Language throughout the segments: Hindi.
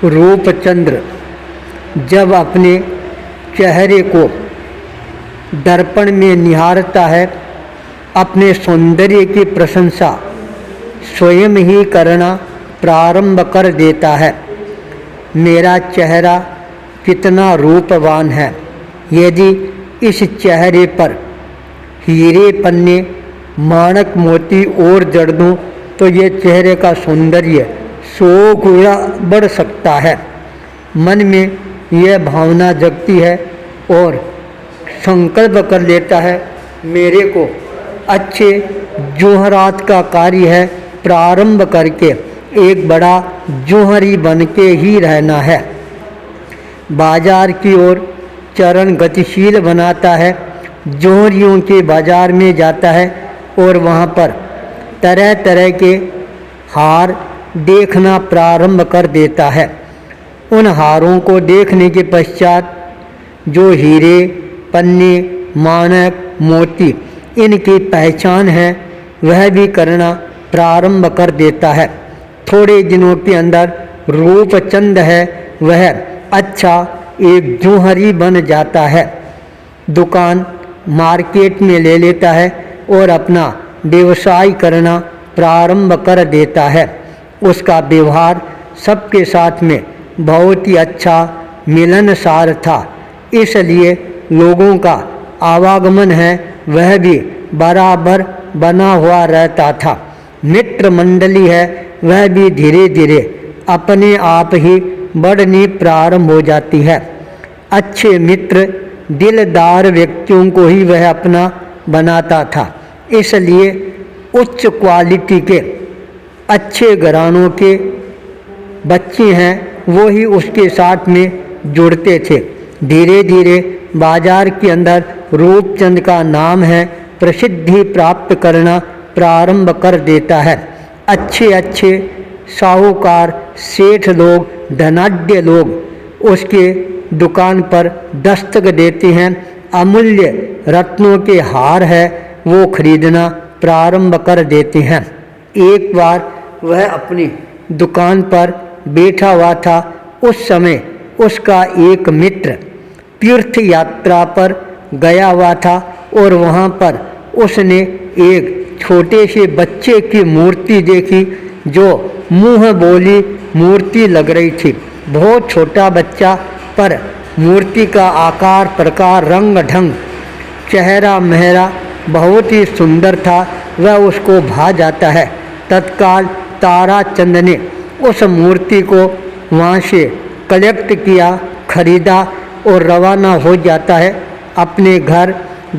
रूपचंद्र जब अपने चेहरे को दर्पण में निहारता है, अपने सौंदर्य की प्रशंसा स्वयं ही करना प्रारंभ कर देता है। मेरा चेहरा कितना रूपवान है। यदि इस चेहरे पर हीरे पन्ने, माणक मोती और जड़ दूं तो ये चेहरे का सौंदर्य 100 गुना बढ़ सकता है। मन में यह भावना जगती है और संकल्प कर लेता है, मेरे को अच्छे जौहरात का कार्य है प्रारंभ करके एक बड़ा जौहरी बन के ही रहना है। बाजार की ओर चरण गतिशील बनाता है, जौहरियों के बाजार में जाता है और वहाँ पर तरह तरह के हार देखना प्रारंभ कर देता है। उन हारों को देखने के पश्चात जो हीरे पन्ने, माणक, मोती इनकी पहचान है वह भी करना प्रारंभ कर देता है। थोड़े दिनों के अंदर रूपचंद है वह अच्छा एक जौहरी बन जाता है। दुकान मार्केट में ले लेता है और अपना व्यवसाय करना प्रारंभ कर देता है। उसका व्यवहार सबके साथ में बहुत ही अच्छा मिलनसार था, इसलिए लोगों का आवागमन है वह भी बराबर बना हुआ रहता था। मित्र मंडली है वह भी धीरे धीरे अपने आप ही बढ़नी प्रारंभ हो जाती है। अच्छे मित्र दिलदार व्यक्तियों को ही वह अपना बनाता था, इसलिए उच्च क्वालिटी के अच्छे घरानों के बच्चे हैं वो ही उसके साथ में जुड़ते थे। धीरे धीरे बाजार के अंदर रूपचंद का नाम है प्रसिद्धि प्राप्त करना प्रारंभ कर देता है। अच्छे अच्छे साहूकार, सेठ लोग, धनाढ्य लोग उसके दुकान पर दस्तक देते हैं। अमूल्य रत्नों के हार है वो खरीदना प्रारंभ कर देते हैं। एक बार वह अपनी दुकान पर बैठा हुआ था, उस समय उसका एक मित्र तीर्थ यात्रा पर गया हुआ था और वहाँ पर उसने एक छोटे से बच्चे की मूर्ति देखी जो मुँह बोली मूर्ति लग रही थी। बहुत छोटा बच्चा पर मूर्ति का आकार प्रकार रंग ढंग चेहरा मेहरा बहुत ही सुंदर था। वह उसको भा जाता है। तत्काल ताराचंद ने उस मूर्ति को वहाँ से कलेक्ट किया, खरीदा और रवाना हो जाता है अपने घर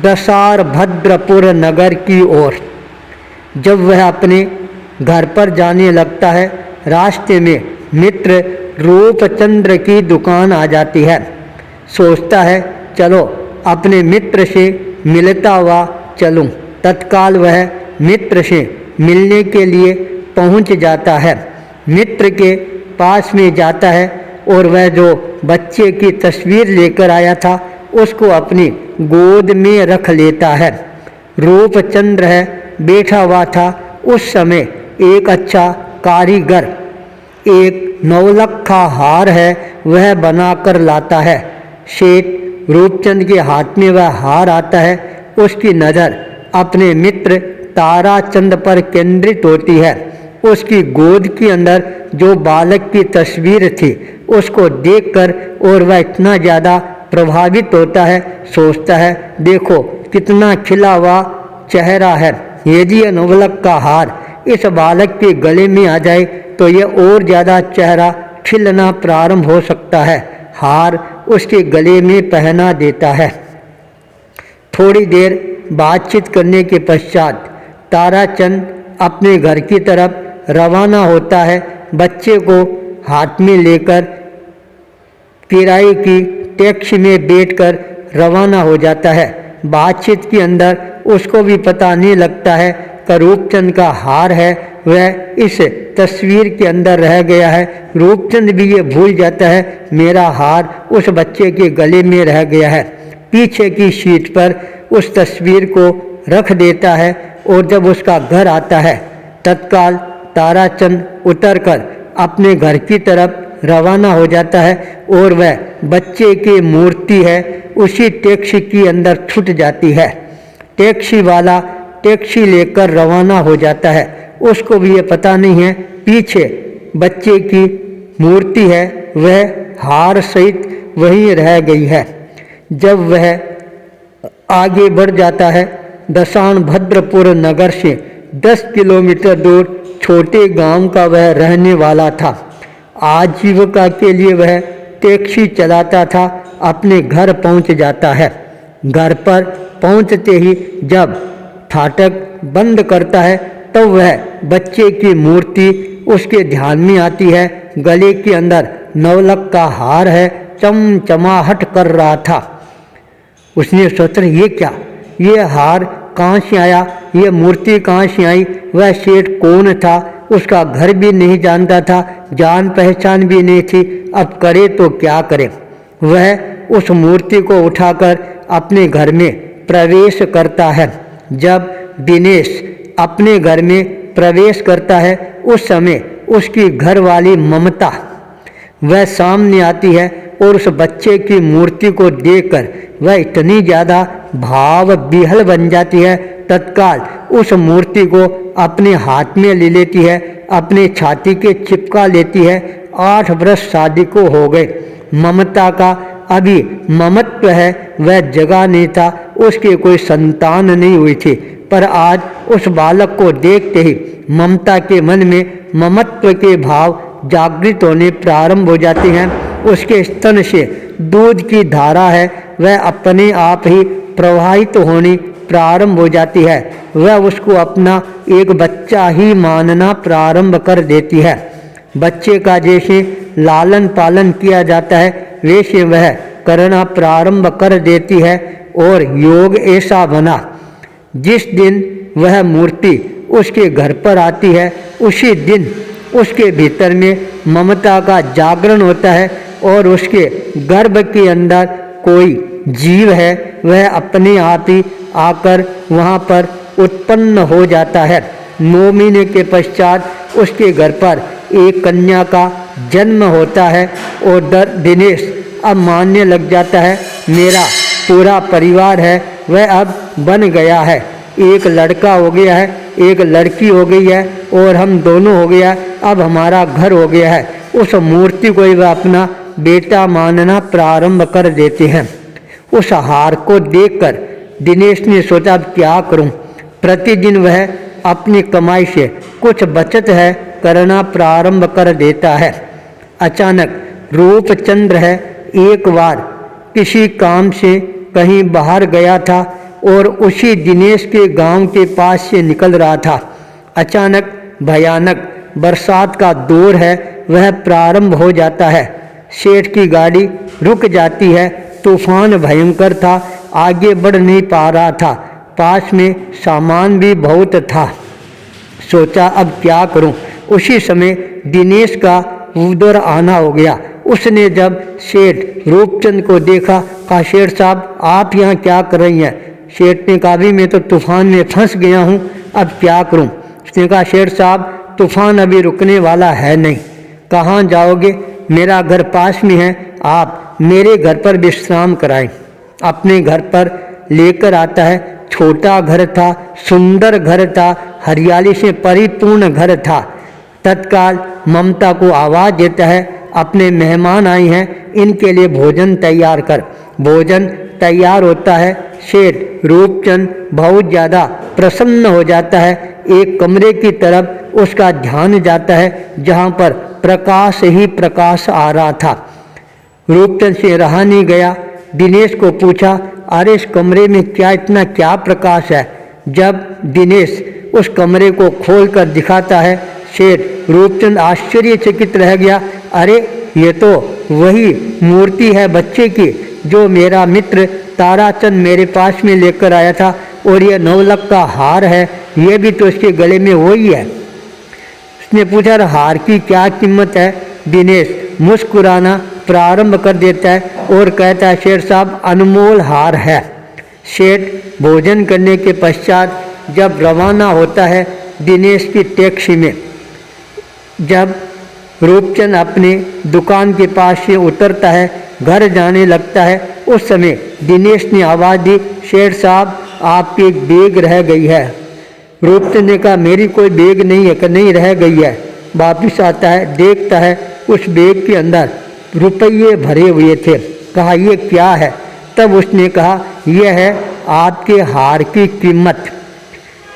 दसार भद्रपुर नगर की ओर। जब वह अपने घर पर जाने लगता है, रास्ते में मित्र रूपचंद्र की दुकान आ जाती है। सोचता है चलो अपने मित्र से मिलता हुआ चलूं। तत्काल वह मित्र से मिलने के लिए पहुंच जाता है। मित्र के पास में जाता है और वह जो बच्चे की तस्वीर लेकर आया था उसको अपनी गोद में रख लेता है। रूपचंद्र है बैठा हुआ था। उस समय एक अच्छा कारीगर एक नौलखा हार है वह बनाकर लाता है। सेठ रूपचंद के हाथ में वह हार आता है। उसकी नज़र अपने मित्र ताराचंद पर केंद्रित होती है। उसकी गोद के अंदर जो बालक की तस्वीर थी उसको देखकर और वह इतना ज़्यादा प्रभावित होता है। सोचता है देखो कितना खिला हुआ चेहरा है, यदि यह नवलक का हार इस बालक के गले में आ जाए तो यह और ज़्यादा चेहरा खिलना प्रारंभ हो सकता है। हार उसके गले में पहना देता है। थोड़ी देर बातचीत करने के पश्चात ताराचंद अपने घर की तरफ रवाना होता है। बच्चे को हाथ में लेकर किराए की टैक्सी में बैठकर रवाना हो जाता है। बातचीत के अंदर उसको भी पता नहीं लगता है कि रूपचंद का हार है वह इस तस्वीर के अंदर रह गया है। रूपचंद भी ये भूल जाता है मेरा हार उस बच्चे के गले में रह गया है। पीछे की सीट पर उस तस्वीर को रख देता है और जब उसका घर आता है तत्काल ताराचंद उतरकर अपने घर की तरफ रवाना हो जाता है और वह बच्चे की मूर्ति है उसी टैक्सी के अंदर छूट जाती है। टैक्सी वाला टैक्सी लेकर रवाना हो जाता है। उसको भी ये पता नहीं है पीछे बच्चे की मूर्ति है वह हार सहित वहीं रह गई है। जब वह आगे बढ़ जाता है, दशाण भद्रपुर नगर से 10 किलोमीटर दूर छोटे गांव का वह रहने वाला था। आजीविका के लिए वह टैक्सी चलाता था। अपने घर पहुंच जाता है। घर पर पहुंचते ही जब फाटक बंद करता है तब वह बच्चे की मूर्ति उसके ध्यान में आती है। गले के अंदर नवलक का हार है, चमचमाहट कर रहा था। उसने सोचा ये क्या, ये हार कहाँ से आया, ये मूर्ति कहाँ से आई। वह सेठ कौन था उसका घर भी नहीं जानता था, जान पहचान भी नहीं थी। अब करे तो क्या करे। वह उस मूर्ति को उठाकर अपने घर में प्रवेश करता है। जब दिनेश अपने घर में प्रवेश करता है उस समय उसकी घरवाली ममता वह सामने आती है और उस बच्चे की मूर्ति को देखकर वह इतनी ज़्यादा भाव विह्वल बन जाती है। तत्काल उस मूर्ति को अपने हाथ में ले लेती है, अपने छाती के चिपका लेती है। 8 वर्ष शादी को हो गए। ममता का अभी ममत्व है वह जगा नहीं था, उसकी कोई संतान नहीं हुई थी। पर आज उस बालक को देखते ही ममता के मन में ममत्व के भाव जागृत होने प्रारंभ हो जाते हैं। उसके स्तन से दूध की धारा है वह अपने आप ही प्रवाहित होनी प्रारंभ हो जाती है। वह उसको अपना एक बच्चा ही मानना प्रारंभ कर देती है। बच्चे का जैसे लालन पालन किया जाता है वैसे वह करना प्रारंभ कर देती है। और योग ऐसा बना, जिस दिन वह मूर्ति उसके घर पर आती है उसी दिन उसके भीतर में ममता का जागरण होता है और उसके गर्भ के अंदर कोई जीव है वह अपने आप ही आकर वहाँ पर उत्पन्न हो जाता है। 9 महीने के पश्चात उसके घर पर एक कन्या का जन्म होता है और दिनेश अब मानने लग जाता है मेरा पूरा परिवार है वह अब बन गया है। एक लड़का हो गया है, एक लड़की हो गई है और हम दोनों हो गया, अब हमारा घर हो गया है। उस मूर्ति को वह अपना बेटा मानना प्रारंभ कर देते हैं। उस हार को देखकर दिनेश ने सोचा अब क्या करूं। प्रतिदिन वह अपनी कमाई से कुछ बचत है करना प्रारंभ कर देता है। अचानक रूपचंद्र है एक बार किसी काम से कहीं बाहर गया था और उसी दिनेश के गांव के पास से निकल रहा था। अचानक भयानक बरसात का दौर है वह प्रारंभ हो जाता है। सेठ की गाड़ी रुक जाती है। तूफान भयंकर था, आगे बढ़ नहीं पा रहा था। पास में सामान भी बहुत था। सोचा अब क्या करूं। उसी समय दिनेश का उधर आना हो गया। उसने जब सेठ रूपचंद को देखा, कहा सेठ साहब आप यहाँ क्या कर रही हैं। सेठ ने कहा भी मैं तो तूफान में फंस गया हूँ, अब क्या करूँ। उसने कहा सेठ साहब तूफान अभी रुकने वाला है नहीं, कहाँ जाओगे, मेरा घर पास में है, आप मेरे घर पर विश्राम कराएं। अपने घर पर लेकर आता है। छोटा घर था, सुंदर घर था, हरियाली से परिपूर्ण घर था। तत्काल ममता को आवाज़ देता है अपने मेहमान आए हैं इनके लिए भोजन तैयार कर। भोजन तैयार होता है। सेठ रूपचंद बहुत ज़्यादा प्रसन्न हो जाता है। एक कमरे की तरफ उसका ध्यान जाता है जहाँ पर प्रकाश ही प्रकाश आ रहा था। रूपचंद से रहा नहीं गया। दिनेश को पूछा अरे इस कमरे में क्या इतना क्या प्रकाश है। जब दिनेश उस कमरे को खोलकर दिखाता है सेठ रूपचंद आश्चर्यचकित रह गया। अरे ये तो वही मूर्ति है बच्चे की जो मेरा मित्र ताराचंद मेरे पास में लेकर आया था, और ये 9 लाख का हार है, ये भी तो इसके गले में वही है। उसने पूछा हार की क्या कीमत है। दिनेश मुस्कुराना प्रारंभ कर देता है और कहता है शेठ साहब अनमोल हार है। सेठ भोजन करने के पश्चात जब रवाना होता है दिनेश की टैक्सी में, जब रूपचंद अपने दुकान के पास से उतरता है, घर जाने लगता है। उस समय दिनेश ने आवाज़ दी, सेठ साहब आपकी एक बैग रह गई है। रूपचंद ने कहा मेरी कोई बैग नहीं है। नहीं रह गई है। वापिस आता है, देखता है उस बैग के अंदर रुपये भरे हुए थे। कहा ये क्या है? तब उसने कहा यह है आपके हार की कीमत।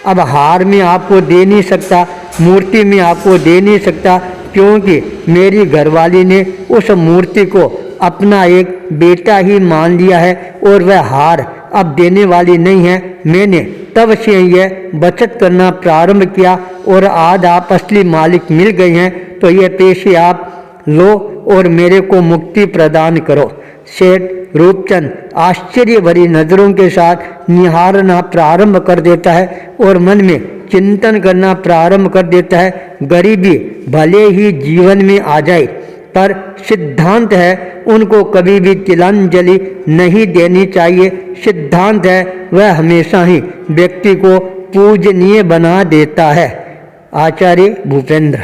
अब हार में आपको दे नहीं सकता, मूर्ति में आपको दे नहीं सकता, क्योंकि मेरी घरवाली ने उस मूर्ति को अपना एक बेटा ही मान लिया है और वह हार अब देने वाली नहीं है। मैंने तब से यह बचत करना प्रारंभ किया और आज आप असली मालिक मिल गए हैं, तो यह पैसे आप लो और मेरे को मुक्ति प्रदान करो। सेठ रूपचंद आश्चर्य भरी नज़रों के साथ निहारना प्रारंभ कर देता है और मन में चिंतन करना प्रारंभ कर देता है। गरीबी भले ही जीवन में आ जाए, पर सिद्धांत है उनको कभी भी तिलांजलि नहीं देनी चाहिए। सिद्धांत है वह हमेशा ही व्यक्ति को पूजनीय बना देता है। आचार्य भूपेंद्र।